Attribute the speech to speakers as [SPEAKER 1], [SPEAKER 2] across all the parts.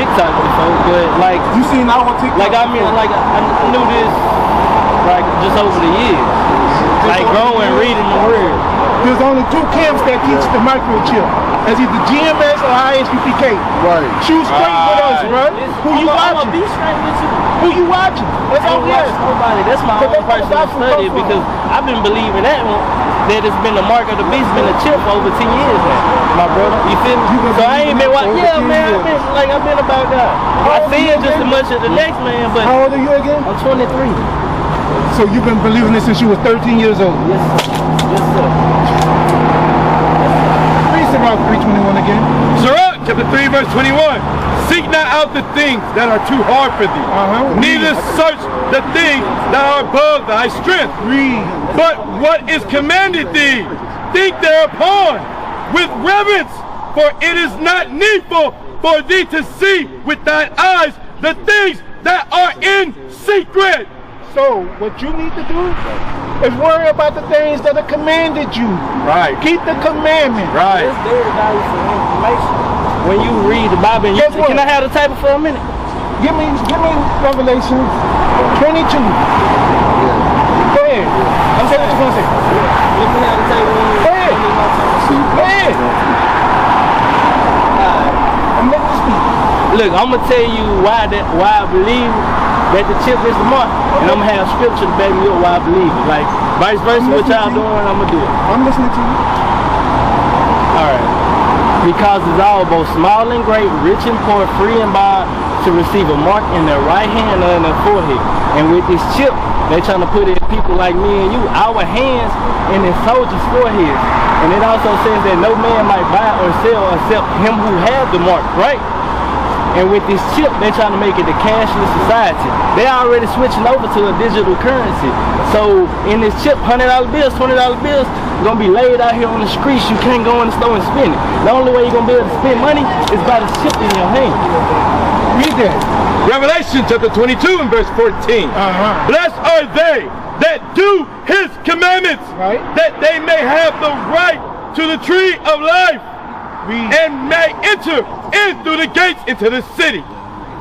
[SPEAKER 1] TikTok before, but like
[SPEAKER 2] you seen our TikTok?
[SPEAKER 1] Like I mean, like I knew this like just over the years, like growing, reading the word.
[SPEAKER 2] There's only two camps that teach the microchip. It's either GMS or ISPPK.
[SPEAKER 3] Right.
[SPEAKER 2] Shoot straight with us, bro. Who you watching?
[SPEAKER 1] I'm be straight with you.
[SPEAKER 2] Who you watching? That's all we ask.
[SPEAKER 1] Nobody. That's my own personal study because I've been believing that one. That it's been the mark of the beast, been a chip for over 10 years now, my brother. You feel me? So I ain't been watching. Yeah, man. I've been about that. I feel just as much as the next man, but.
[SPEAKER 2] How old are you again?
[SPEAKER 1] I'm 23.
[SPEAKER 2] So you've been believing this since you were 13 years old?
[SPEAKER 1] Yes, sir. Yes, sir.
[SPEAKER 2] Read Sirach 3:21 again.
[SPEAKER 3] Sirach chapter 3 verse 21. Seek not out the things that are too hard for thee. Neither search the things that are above thy strength.
[SPEAKER 2] Read.
[SPEAKER 3] But what is commanded thee, think thereupon with reverence, for it is not needful for thee to see with thine eyes the things that are in secret.
[SPEAKER 2] So what you need to do is worry about the things that are commanded you.
[SPEAKER 3] Right.
[SPEAKER 2] Keep the commandment.
[SPEAKER 3] Right.
[SPEAKER 1] It's very valuable information. When you read the Bible, and can I have the table for a minute?
[SPEAKER 2] Give me Revelation 22. Go ahead. I'm saying what you're gonna say.
[SPEAKER 1] Let me have the table.
[SPEAKER 2] Go ahead. Go ahead. I'm letting you speak.
[SPEAKER 1] Look, I'm gonna tell you why I believe that the chip is the mark, and I'm gonna have scripture to back me up why I believe it. Like vice versa, what y'all doing, I'm gonna do it.
[SPEAKER 2] I'm listening to you.
[SPEAKER 1] All right. Because it's all both small and great, rich and poor, free and bond, to receive a mark in their right hand or in their forehead. And with this chip, they trying to put it in people like me and you, our hands in the soldiers' foreheads. And it also says that no man might buy or sell except him who has the mark, right? And with this chip, they're trying to make it a cashless society. They already switching over to a digital currency. So in this chip, $100 bills, $20 bills, gonna be laid out here on the streets. You can't go in the store and spend it. The only way you're gonna be able to spend money is by the chip in your hand.
[SPEAKER 2] Read that.
[SPEAKER 3] Revelation chapter 22 and verse 14. Blessed are they that do his commandments,
[SPEAKER 2] right,
[SPEAKER 3] that they may have the right to the tree of life.
[SPEAKER 2] Read.
[SPEAKER 3] And may enter in through the gates into the city.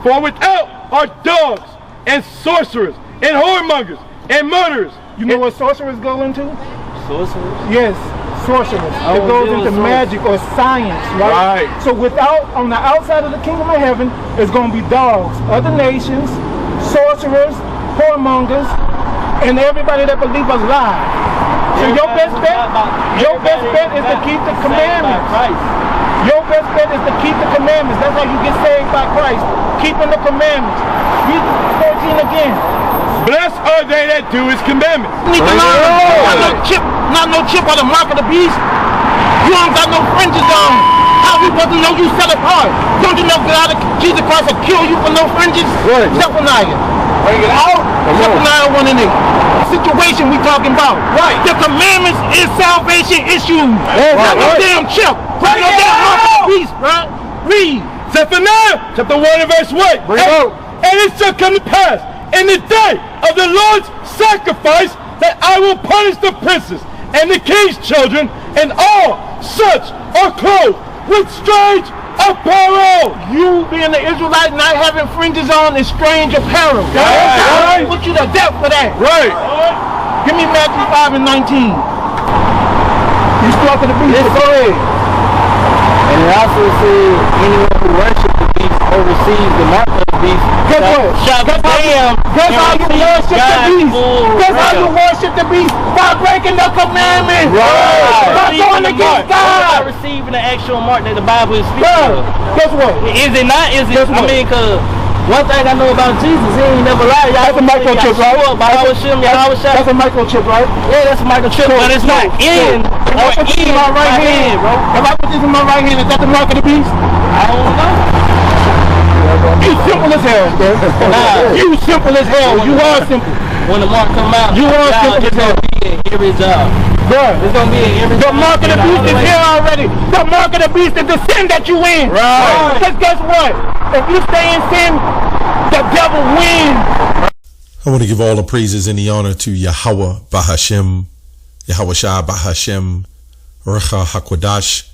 [SPEAKER 3] For without are dogs and sorcerers and whoremongers and murderers.
[SPEAKER 2] You know what sorcerers go into?
[SPEAKER 1] Sorcerers?
[SPEAKER 2] Yes, sorcerers. It goes into magic or science, right? So on the outside of the kingdom of heaven, it's going to be dogs, other nations, sorcerers, whoremongers, and everybody that believes a lie. So your best bet is to keep the commandments. Your best bet is to keep the commandments. That's how you get saved by Christ. Keeping the commandments. Read 14 again.
[SPEAKER 3] Blessed are they that do his commandments.
[SPEAKER 2] Need to learn. Not no chip or the mark of the beast. You don't got no fringes on. How we supposed to know you set apart? Don't you know God, Jesus Christ will kill you for no fringes?
[SPEAKER 3] Right.
[SPEAKER 2] Zephaniah. Bring it out. Zephaniah 1 and 8. Situation we talking about. Right. The commandments is salvation issues. Not no damn chip. Not no damn mark of the beast, bro. Read.
[SPEAKER 3] Zephaniah chapter 1 and verse 1.
[SPEAKER 2] Bring it out.
[SPEAKER 3] And it shall come to pass in the day of the Lord's sacrifice that I will punish the princes and the king's children and all such are clothed with strange apparel.
[SPEAKER 2] You being the Israelite not having fringes on is strange apparel.
[SPEAKER 3] Right.
[SPEAKER 2] Put you to death for that.
[SPEAKER 3] Right.
[SPEAKER 2] Give me Matthew 5 and 19. You struck the beast. Go ahead.
[SPEAKER 1] And it also says anyone who worships the beast or receives the mark of the beast shall be damned.
[SPEAKER 2] That's how you worship the beast. That's how you worship the beast. By breaking the commandments.
[SPEAKER 1] Right.
[SPEAKER 2] By going against God.
[SPEAKER 1] By receiving the actual mark that the Bible is speaking of.
[SPEAKER 2] Guess what?
[SPEAKER 1] Is it not? Is it? I mean, cause one thing I know about Jesus, he ain't never lied.
[SPEAKER 2] That's a microchip, right? That's a microchip, right?
[SPEAKER 1] Yeah, that's a microchip, but it's not in or in
[SPEAKER 2] my right hand, bro. If I put this in my right hand, is that the mark of the beast?
[SPEAKER 1] I don't know.
[SPEAKER 2] You simple as hell, bro. You simple as hell. You are simple.
[SPEAKER 1] When the mark come out,
[SPEAKER 2] you are simple as hell.
[SPEAKER 1] Every job.
[SPEAKER 2] Bro,
[SPEAKER 1] it's gonna be in every
[SPEAKER 2] the mark of the beast is here already. The mark of the beast is the sin that you in.
[SPEAKER 3] Right.
[SPEAKER 2] Because guess what? If you stay in sin, the devil wins.
[SPEAKER 4] I want to give all the praises and the honor to Yahweh Bahashem, Yahweh Shah Bahashem, Recha HaKodash,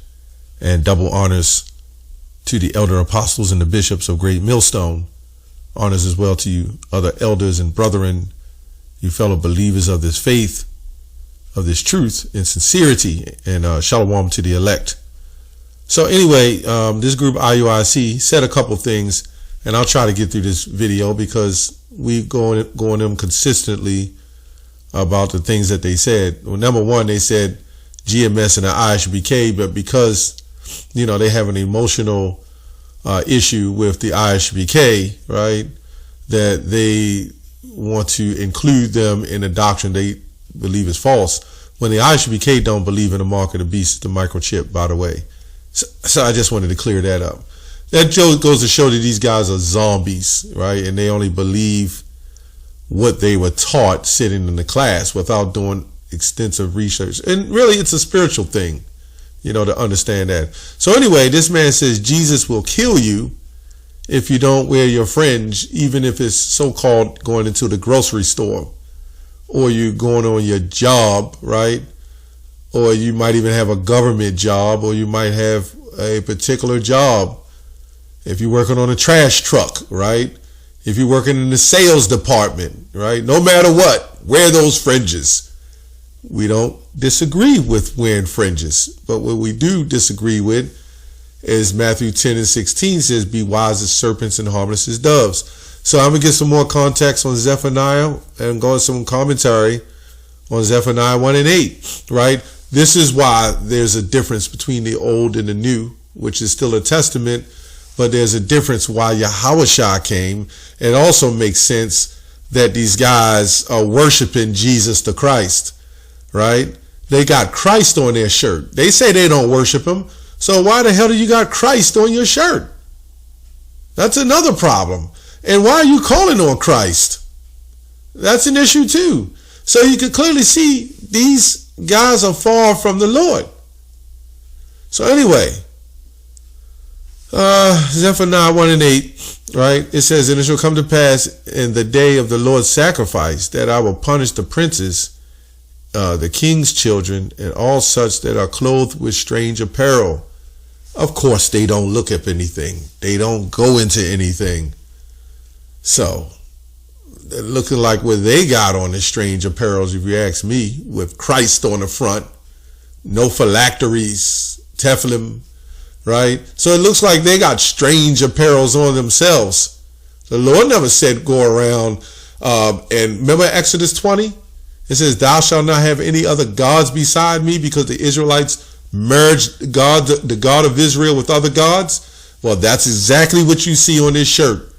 [SPEAKER 4] and double honors to the elder apostles and the bishops of Great Millstone. Honors as well to you, other elders and brethren, you fellow believers of this faith, of this truth and sincerity, and shalom to the elect. So anyway, this group IUIC said a couple things, and I'll try to get through this video because we go on them consistently about the things that they said. Well, number one, they said GMS and the IUIC, but because, you know, they have an emotional issue with the IUIC, right, that they want to include them in a doctrine they believe is false, when the IUIC don't believe in the mark of the beast, the microchip, by the way. So I just wanted to clear that up. That goes to show that these guys are zombies, right? And they only believe what they were taught sitting in the class without doing extensive research. And really, it's a spiritual thing, you know, to understand that. So anyway, this man says Jesus will kill you if you don't wear your fringe, even if it's so-called going into the grocery store, or you going on your job, right? Or you might even have a government job, or you might have a particular job. If you're working on a trash truck, right? If you're working in the sales department, right? No matter what, wear those fringes. We don't disagree with wearing fringes, but what we do disagree with is Matthew 10 and 16 says, be wise as serpents and harmless as doves. So I'm going to get some more context on Zephaniah and go into some commentary on Zephaniah 1 and 8, right? This is why there's a difference between the old and the new, which is still a testament, but there's a difference why Yahushua came. It also makes sense that these guys are worshiping Jesus the Christ, right? They got Christ on their shirt. They say they don't worship him. So why the hell do you got Christ on your shirt? That's another problem. And why are you calling on Christ? That's an issue too. So you can clearly see these guys are far from the Lord. So anyway, Zephaniah 1 and 8, right? It says, and it shall come to pass in the day of the Lord's sacrifice that I will punish the princes, the king's children, and all such that are clothed with strange apparel. Of course, they don't look up anything. They don't go into anything. So, they're looking like what they got on the strange apparels, if you ask me, with Christ on the front, no phylacteries, tefillin, right? So it looks like they got strange apparels on themselves. The Lord never said go around, and remember Exodus 20? It says, thou shalt not have any other gods beside me, because the Israelites merged the God of Israel with other gods. Well, that's exactly what you see on this shirt.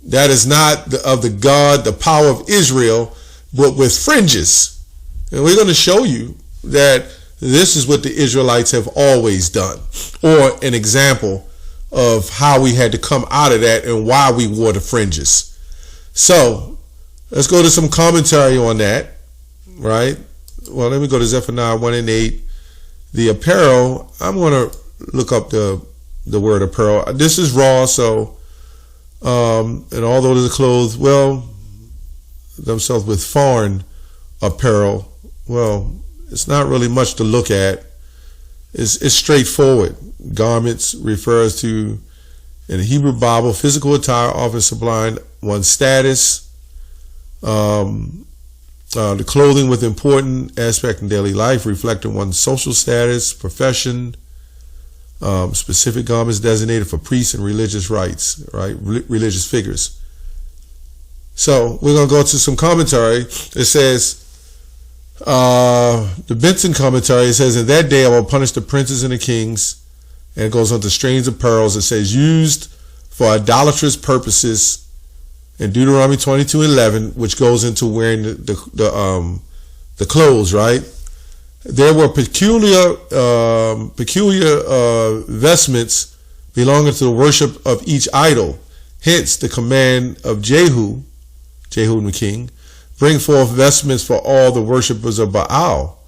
[SPEAKER 4] That is not of the God, the power of Israel, but with fringes. And we're going to show you that this is what the Israelites have always done, or an example of how we had to come out of that and why we wore the fringes. So let's go to some commentary on that, right? Well, let me go to Zephaniah 1 and 8. The apparel, I'm going to look up the word apparel. This is raw, so, and although the clothes, well, themselves with foreign apparel, well, it's not really much to look at. It's straightforward. Garments refers to, in the Hebrew Bible, physical attire often supplying one's status. The clothing with important aspect in daily life, reflecting one's social status, profession. Specific garments designated for priests and religious rites, right? Religious figures. So we're going to go to some commentary. It says, the Benson commentary, it says, in that day I will punish the princes and the kings. And it goes on to strange apparels. It says, used for idolatrous purposes. In Deuteronomy 22:11, which goes into wearing the clothes, right? There were peculiar vestments belonging to the worship of each idol. Hence the command of Jehu the king, bring forth vestments for all the worshippers of Baal.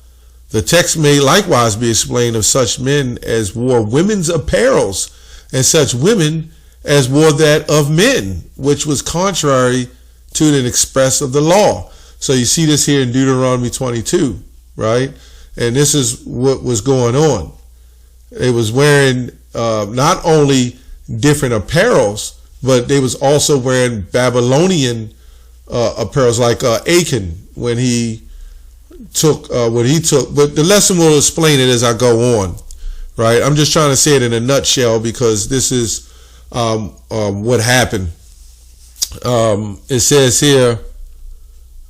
[SPEAKER 4] The text may likewise be explained of such men as wore women's apparels, and such women as wore that of men, which was contrary to the express of the law. So you see this here in Deuteronomy 22, right? And this is what was going on. It was wearing not only different apparels, but they was also wearing Babylonian apparels, like Achan when he took what he took. But the lesson will explain it as I go on, right? I'm just trying to say it in a nutshell because this is what happened. It says here,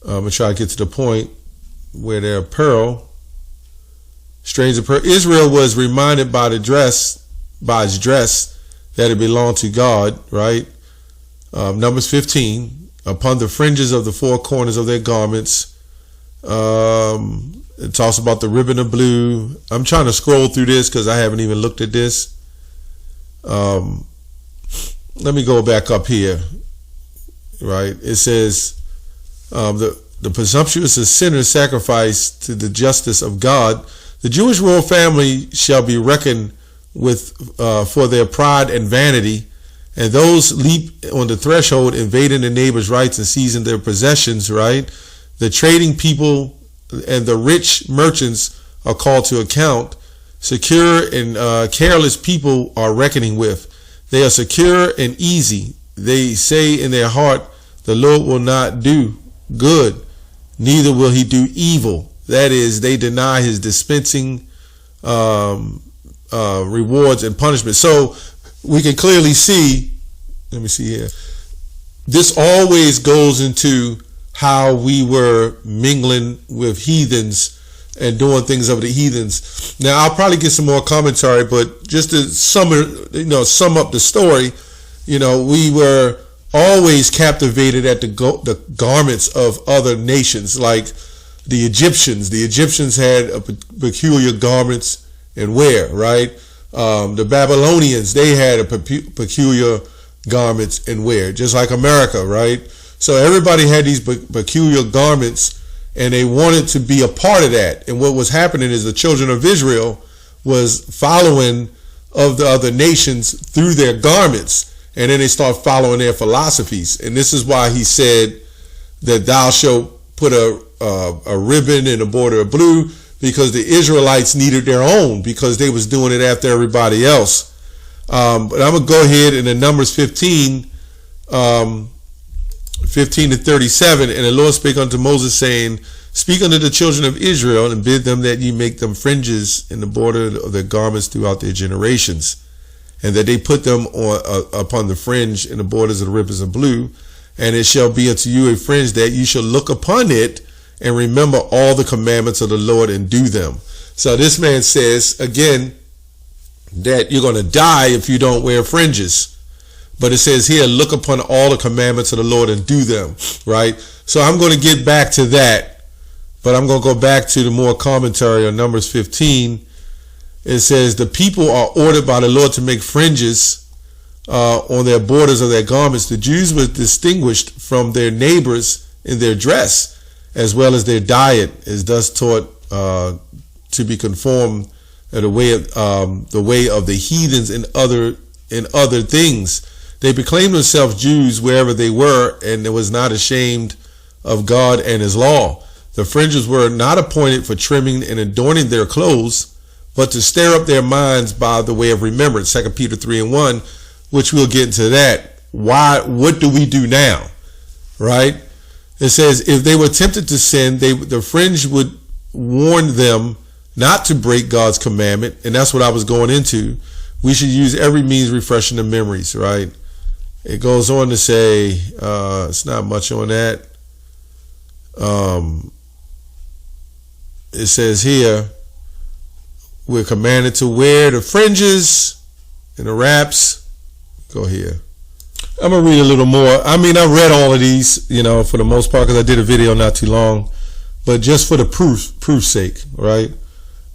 [SPEAKER 4] I'm gonna try to get to the point where their apparel, strange apparel. Israel was reminded by its dress that it belonged to God, right? Numbers 15, upon the fringes of the four corners of their garments. It talks about the ribbon of blue. I'm trying to scroll through this because I haven't even looked at this. Let me go back up here, right? It says, the presumptuous sinner sacrifice to the justice of God. The Jewish royal family shall be reckoned with for their pride and vanity, and those leap on the threshold, invading the neighbor's rights and seizing their possessions, right? The trading people and the rich merchants are called to account. Secure and careless people are reckoning with. They are secure and easy. They say in their heart, the Lord will not do good, neither will he do evil. That is, they deny his dispensing rewards and punishment. So we can clearly see, let me see here, this always goes into how we were mingling with heathens and doing things of the heathens. Now I'll probably get some more commentary, but just to sum up the story, we were always captivated at the garments of other nations, like the Egyptians. The Egyptians had a peculiar garments and wear, right? The Babylonians, they had a peculiar garments and wear, just like America, right? So everybody had these peculiar garments, and they wanted to be a part of that. And what was happening is the children of Israel was following of the other nations through their garments, and then they start following their philosophies. And this is why he said that thou shalt put a ribbon in a border of blue, because the Israelites needed their own, because they was doing it after everybody else. But I'm going to go ahead in the Numbers 15, 15 to 37. And the Lord spake unto Moses, saying, speak unto the children of Israel, and bid them that ye make them fringes in the border of their garments throughout their generations, and that they put them upon the fringe in the borders of the rivers of blue. And it shall be unto you a fringe, that you shall look upon it and remember all the commandments of the Lord and do them. So this man says, again, that you're going to die if you don't wear fringes. But it says here, look upon all the commandments of the Lord and do them, right? So I'm going to get back to that, but I'm going to go back to the more commentary on Numbers 15. It says, the people are ordered by the Lord to make fringes on their borders of their garments. The Jews were distinguished from their neighbors in their dress, as well as their diet, is thus taught to be conformed to the way of the heathens in other things. They proclaimed themselves Jews wherever they were, and they was not ashamed of God and his law. The fringes were not appointed for trimming and adorning their clothes, but to stir up their minds by the way of remembrance. 2 Peter 3:1, which we'll get into that. What do we do now? Right? It says, if they were tempted to sin, the fringe would warn them not to break God's commandment. And that's what I was going into. We should use every means refreshing the memories, right? It goes on to say, it's not much on that. It says here, we're commanded to wear the fringes and the wraps. Go here. I'm going to read a little more. I mean, I read all of these, for the most part, because I did a video not too long. But just for the proof's sake, right?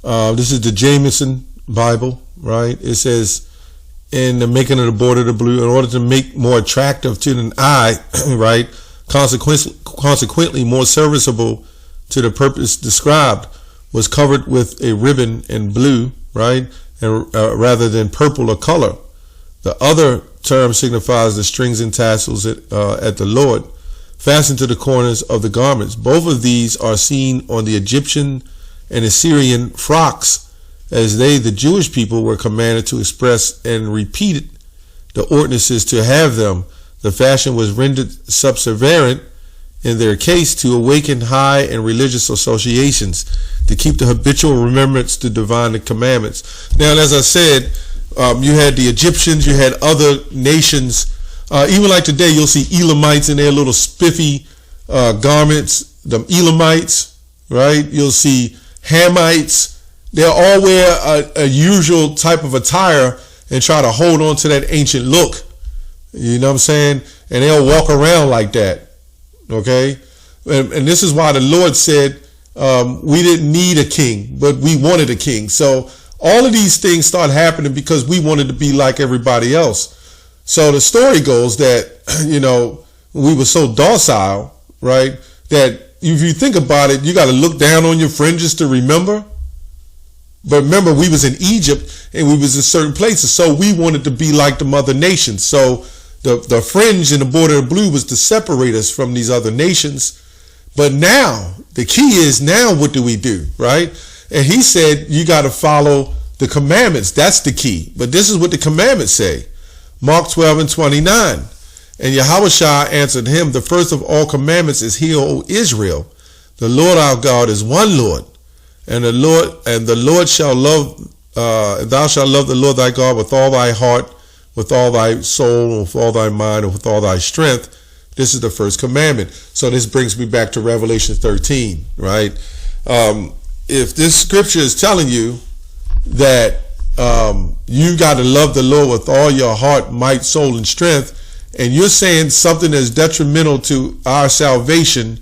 [SPEAKER 4] This is the Jameson Bible, right? It says, in the making of the border of the blue, in order to make more attractive to the eye, right? Consequently, more serviceable to the purpose described, was covered with a ribbon in blue, right? And rather than purple or color. The other term signifies the strings and tassels at the Lord, fastened to the corners of the garments. Both of these are seen on the Egyptian and Assyrian frocks as they, the Jewish people, were commanded to express and repeat the ordinances to have them. The fashion was rendered subservient in their case to awaken high and religious associations, to keep the habitual remembrance to divine commandments. Now, as I said, you had the Egyptians, you had other nations. Even like today, you'll see Elamites in their little spiffy garments, the Elamites, right? You'll see Hamites. They'll all wear a usual type of attire and try to hold on to that ancient look. You know what I'm saying? And they'll walk around like that. Okay? And this is why the Lord said we didn't need a king, but we wanted a king. So all of these things start happening because we wanted to be like everybody else. So the story goes that, we were so docile, right, that if you think about it, you got to look down on your fringes to remember. But remember, we was in Egypt and we was in certain places, so we wanted to be like the mother nations. So the fringe and the border of blue was to separate us from these other nations. But now, the key is now what do we do, right? And he said, you got to follow the commandments. That's the key. But this is what the commandments say. Mark 12:29. And Yahushua answered him, the first of all commandments is, hear, O Israel, the Lord our God is one Lord. And the Lord shall love, thou shalt love the Lord thy God with all thy heart, with all thy soul, with all thy mind, and with all thy strength. This is the first commandment. So this brings me back to Revelation 13, right? If this scripture is telling you that you got to love the Lord with all your heart, might, soul, and strength, and you're saying something that's detrimental to our salvation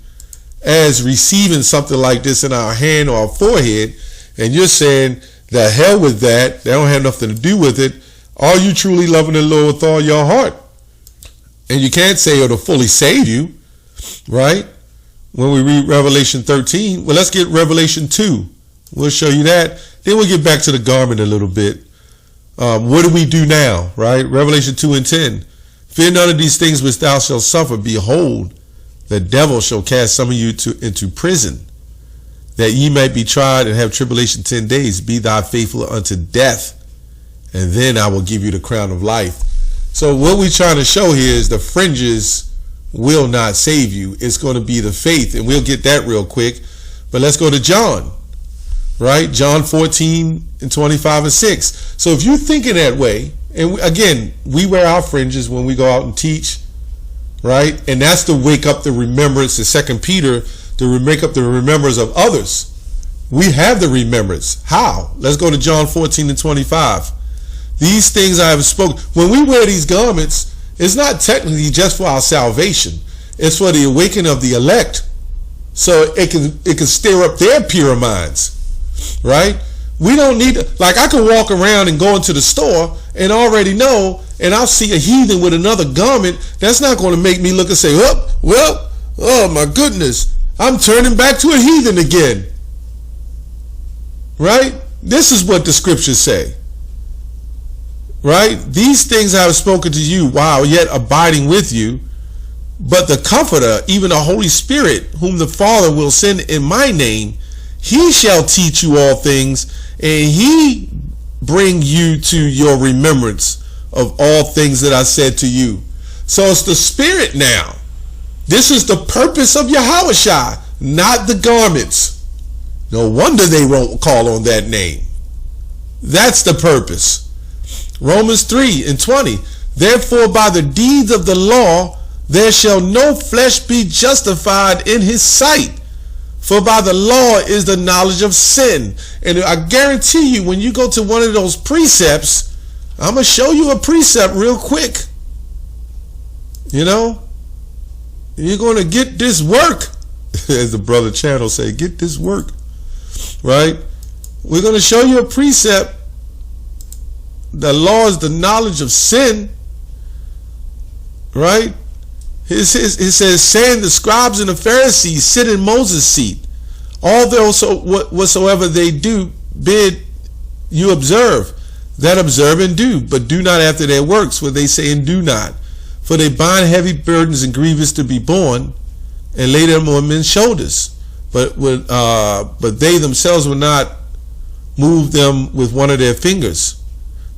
[SPEAKER 4] as receiving something like this in our hand or our forehead, and you're saying the hell with that, they don't have nothing to do with it, are you truly loving the Lord with all your heart? And you can't say it'll fully save you, right? When we read Revelation 13, well, let's get Revelation 2. We'll show you that. Then we'll get back to the garment a little bit. What do we do now, right? Revelation 2:10. Fear none of these things which thou shalt suffer. Behold, the devil shall cast some of you into prison, that ye might be tried and have tribulation 10 days. Be thou faithful unto death, and then I will give you the crown of life. So what we're trying to show here is the fringes will not save you. It's going to be the faith, and we'll get that real quick. But let's go to John, right? John 14:25-6. So if you're thinking that way, and again, we wear our fringes when we go out and teach, right? And that's to wake up the remembrance in 2 Peter, to make up the remembrance of others. We have the remembrance. How? Let's go to John 14:25. These things I have spoken. When we wear these garments, it's not technically just for our salvation. It's for the awakening of the elect. So it can stir up their pure minds, right? We don't need to, like I can walk around and go into the store and already know, and I'll see a heathen with another garment. That's not going to make me look and say, oh my goodness, I'm turning back to a heathen again. Right? This is what the scriptures say. Right? These things I have spoken to you while yet abiding with you, but the Comforter, even the Holy Spirit, whom the Father will send in my name, he shall teach you all things, and he bring you to your remembrance of all things that I said to you. So it's the Spirit now. This is the purpose of Yahushua, not the garments. No wonder they won't call on that name. That's the purpose. Romans 3:20. Therefore by the deeds of the law there shall no flesh be justified in his sight. For by the law is the knowledge of sin. And I guarantee you, when you go to one of those precepts, I'm going to show you a precept real quick. You know, you're going to get this work. As the brother Channel say, get this work. Right? We're going to show you a precept. The law is the knowledge of sin. Right? It says, saying the scribes and the Pharisees sit in Moses' seat. Although whatsoever they do, bid you observe. That observe and do, but do not after their works, for they say and do not. For they bind heavy burdens and grievous to be borne, and lay them on men's shoulders. But they themselves will move them with one of their fingers.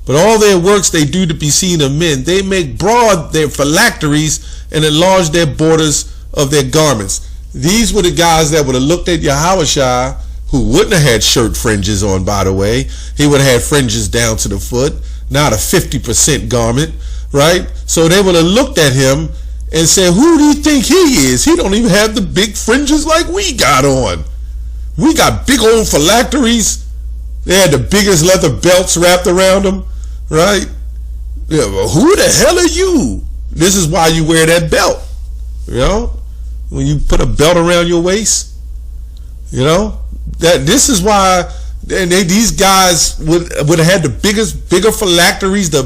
[SPEAKER 4] But all their works they do to be seen of men. They make broad their phylacteries and enlarge their borders of their garments. These were the guys that would have looked at Yahushua, who wouldn't have had shirt fringes on, by the way. He would have had fringes down to the foot, not a 50% garment, right? So they would have looked at him and said, who do you think he is? He don't even have the big fringes like we got on. We got big old phylacteries. They had the biggest leather belts wrapped around them, right? Yeah, well, who the hell are you? This is why you wear that belt, you know? When you put a belt around your waist, you know? This is why these guys would have had the bigger phylacteries, the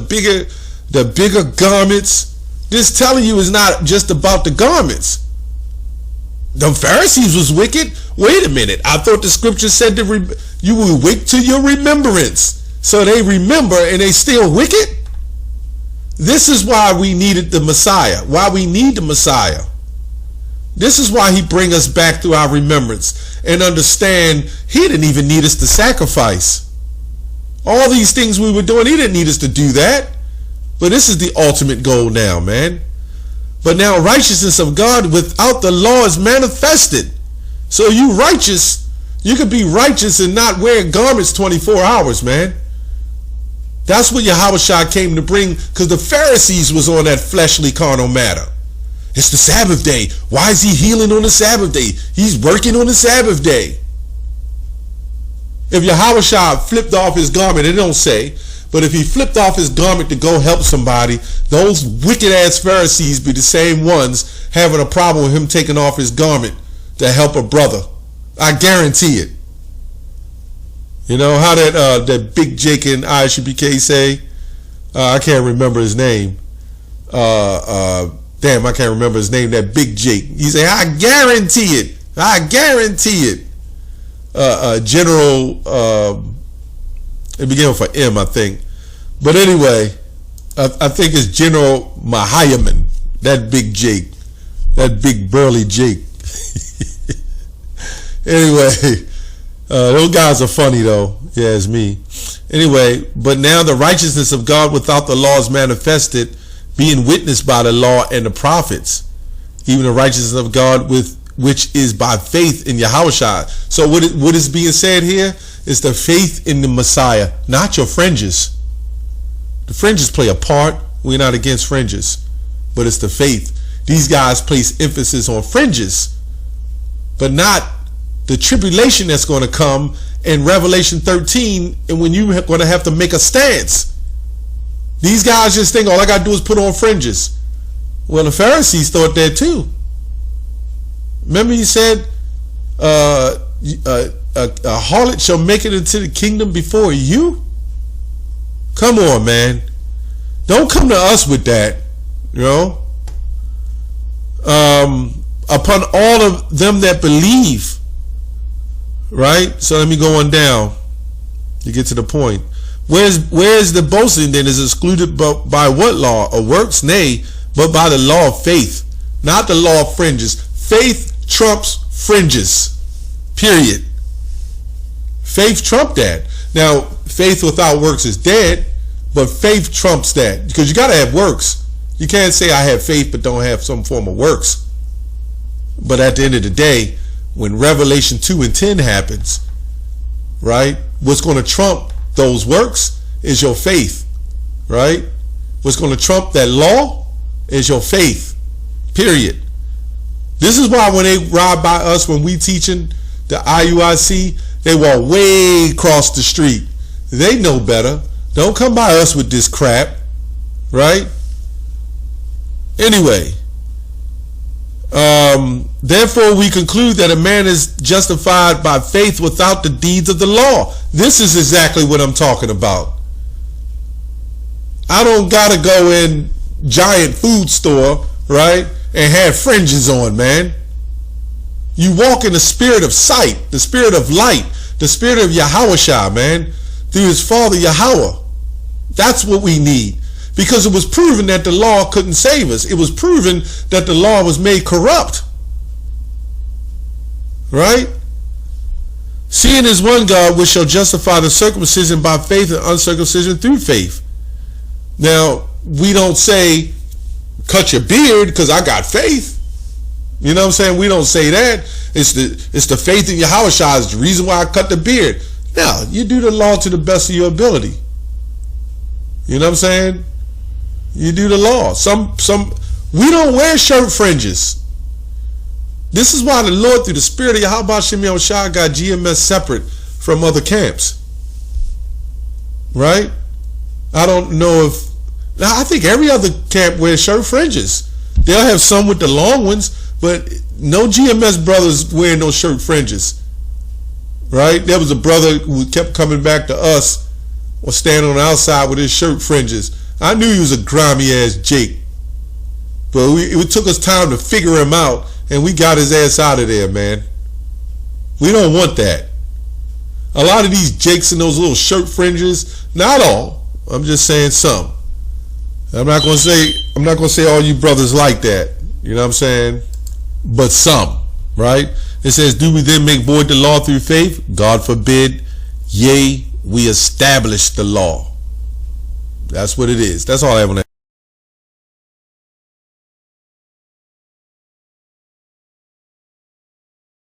[SPEAKER 4] bigger garments. This telling you is not just about the garments. The Pharisees was wicked. Wait a minute. I thought the scripture said that you will wait till your remembrance. So they remember and they still wicked? This is why we needed the Messiah. Why we need the Messiah. This is why he bring us back through our remembrance and understand he didn't even need us to sacrifice. All these things we were doing, he didn't need us to do that. But this is the ultimate goal now, man. But now righteousness of God without the law is manifested. So you righteous, you could be righteous and not wear garments 24 hours, man. That's what Yahushua came to bring, because the Pharisees was on that fleshly carnal matter. It's the Sabbath day. Why is he healing on the Sabbath day? He's working on the Sabbath day. If Yahushua flipped off his garment, it don't say, but if he flipped off his garment to go help somebody, those wicked ass Pharisees be the same ones having a problem with him taking off his garment to help a brother. I guarantee it. You know how that Big Jake in IUIC say? I can't remember his name. Damn, I can't remember his name. That Big Jake. He say, I guarantee it. I guarantee it. General, it began with an M, I think. But anyway, I think it's General Mahayaman. That Big Jake. That big burly Jake. Anyway, those guys are funny though. Yeah, it's me. Anyway, but now the righteousness of God without the law is manifested, being witnessed by the law and the prophets, even the righteousness of God which is by faith in Yahushua. So what is being said here is the faith in the Messiah, not your fringes. The fringes play a part. We're not against fringes, but it's the faith. These guys place emphasis on fringes, but not the tribulation that's going to come in Revelation 13, and when you're going to have to make a stance. These guys just think all I got to do is put on fringes. Well, the Pharisees thought that too. Remember he said, a harlot shall make it into the kingdom before you? Come on, man. Don't come to us with that, you know. Upon all of them that believe, right? So let me go on down to get to the point. Where's the boasting then? Is excluded by what law? Or works? Nay, but by the law of faith, not the law of fringes. Faith trumps fringes, period. Faith trumped that. Now, faith without works is dead, but faith trumps that, because you got to have works. You can't say I have faith but don't have some form of works. But at the end of the day, when Revelation 2 and 10 happens, right, what's going to trump those works is your faith, right? What's going to trump that law is your faith, period. This is why when they ride by us, when we teaching the IUIC, they walk way across the street. They know better. Don't come by us with this crap, right? Anyway, therefore we conclude that a man is justified by faith without the deeds of the law. This is exactly what I'm talking about. I don't gotta go in giant food store, right, and have fringes on, man. You walk in the spirit of sight, the spirit of light, the spirit of Yahushua, man, through his father Yahweh. That's what we need. Because it was proven that the law couldn't save us. It was proven that the law was made corrupt. Right? Seeing is one God which shall justify the circumcision by faith and uncircumcision through faith. Now, we don't say, cut your beard because I got faith. You know what I'm saying? We don't say that. It's the faith in Yahushua is the reason why I cut the beard. Now, you do the law to the best of your ability. You know what I'm saying? You do the law. We don't wear shirt fringes. This is why the Lord, through the Spirit of Yahweh Shem Yahushua, got GMS separate from other camps. Right? I don't know if... I think every other camp wears shirt fringes. They'll have some with the long ones, but no GMS brothers wearing no shirt fringes. Right? There was a brother who kept coming back to us or standing on the outside with his shirt fringes. I knew he was a grimy ass Jake. But it took us time to figure him out, and we got his ass out of there, man. We don't want that. A lot of these Jakes in those little shirt fringes, not all. I'm just saying some. I'm not gonna say all you brothers like that. You know what I'm saying? But some, right? It says, do we then make void the law through faith? God forbid. Yea, we establish the law. That's what it is. That's all I have on that.